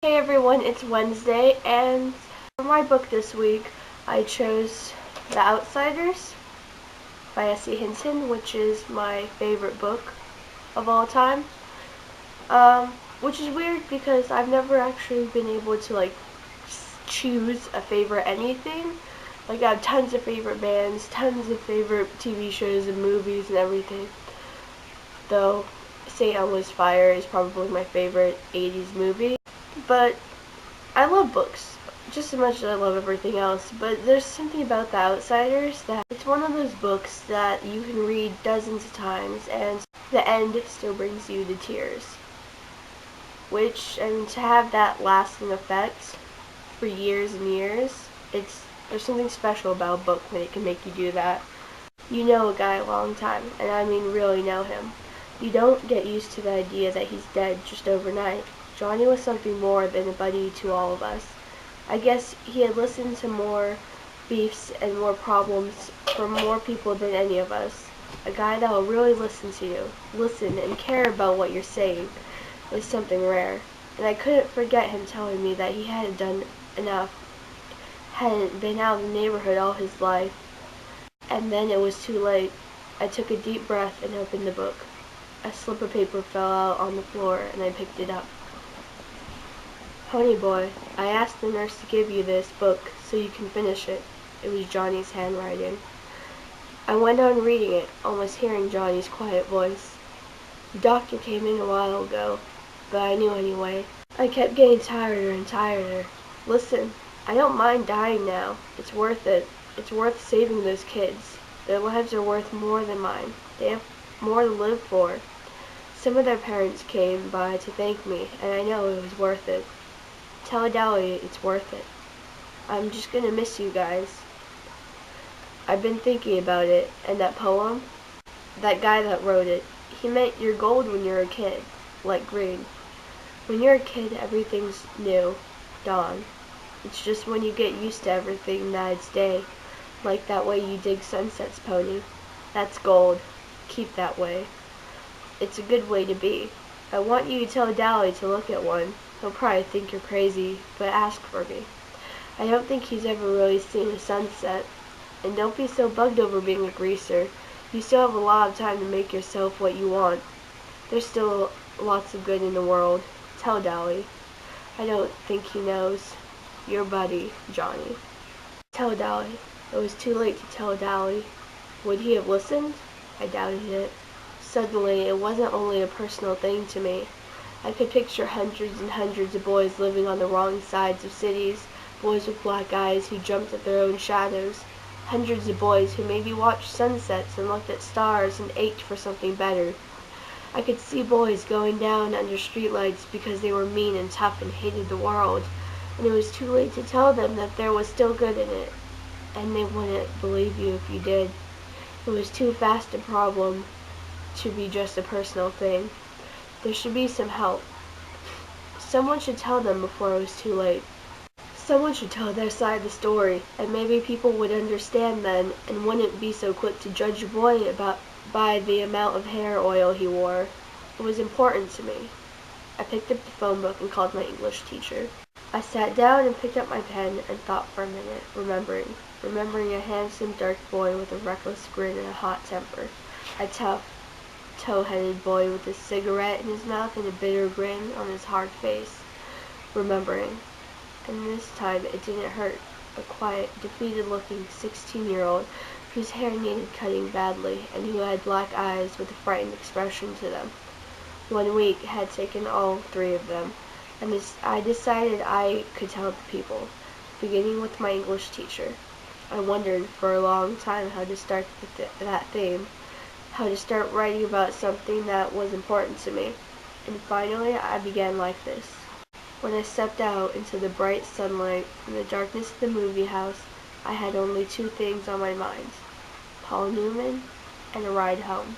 Hey everyone, it's Wednesday, and for my book this week, I chose The Outsiders by Hinton, which is my favorite book of all time. Which is weird because I've never actually been able to choose a favorite anything. Like I have tons of favorite bands, tons of favorite TV shows and movies and everything. Though St. Elmo's Fire is probably my favorite 80s movie. But I love books just as much as I love everything else, but there's something about The Outsiders that it's one of those books that you can read dozens of times and the end still brings you to tears. Which, and to have that lasting effect for years and years, there's something special about a book when it can make you do that. You know a guy a long time, and I mean really know him. You don't get used to the idea that he's dead just overnight. Johnny was something more than a buddy to all of us. I guess he had listened to more beefs and more problems from more people than any of us. A guy that will really listen to you, listen and care about what you're saying is something rare. And I couldn't forget him telling me that he hadn't done enough, hadn't been out of the neighborhood all his life. And then it was too late. I took a deep breath and opened the book. A slip of paper fell out on the floor and I picked it up. Ponyboy, I asked the nurse to give you this book so you can finish it. It was Johnny's handwriting. I went on reading it, almost hearing Johnny's quiet voice. The doctor came in a while ago, but I knew anyway. I kept getting tireder and tireder. Listen, I don't mind dying now. It's worth it. It's worth saving those kids. Their lives are worth more than mine. They have more to live for. Some of their parents came by to thank me, and I know it was worth it. Tell Dolly it's worth it. I'm just gonna miss you guys. I've been thinking about it, and that poem, that guy that wrote it, he meant you're gold when you're a kid, like green. When you're a kid, everything's new, dawn. It's just when you get used to everything that it's day, like that way you dig sunsets, Pony. That's gold. Keep that way. It's a good way to be. I want you to tell Dolly to look at one. He'll probably think you're crazy, but ask for me. I don't think he's ever really seen a sunset. And don't be so bugged over being a greaser. You still have a lot of time to make yourself what you want. There's still lots of good in the world. Tell Dolly. I don't think he knows. Your buddy, Johnny. Tell Dolly. It was too late to tell Dolly. Would he have listened? I doubted it. Suddenly, it wasn't only a personal thing to me. I could picture hundreds and hundreds of boys living on the wrong sides of cities, boys with black eyes who jumped at their own shadows, hundreds of boys who maybe watched sunsets and looked at stars and ached for something better. I could see boys going down under streetlights because they were mean and tough and hated the world, and it was too late to tell them that there was still good in it, and they wouldn't believe you if you did. It was too fast a problem to be just a personal thing. There should be some help. Someone should tell them before it was too late. Someone should tell their side of the story, and maybe people would understand then and wouldn't be so quick to judge a boy by the amount of hair oil he wore. It was important to me. I picked up the phone book and called my English teacher. I sat down and picked up my pen and thought for a minute, remembering a handsome dark boy with a reckless grin and a hot temper. A tough, tow-headed boy with a cigarette in his mouth and a bitter grin on his hard face. Remembering. And this time it didn't hurt. A quiet, defeated-looking 16-year-old whose hair needed cutting badly and who had black eyes with a frightened expression to them. 1 week had taken all 3 of them, and I decided I could tell the people, beginning with my English teacher. I wondered for a long time how to start that theme, how to start writing about something that was important to me. And finally, I began like this. When I stepped out into the bright sunlight from the darkness of the movie house, I had only 2 things on my mind: Paul Newman and a ride home.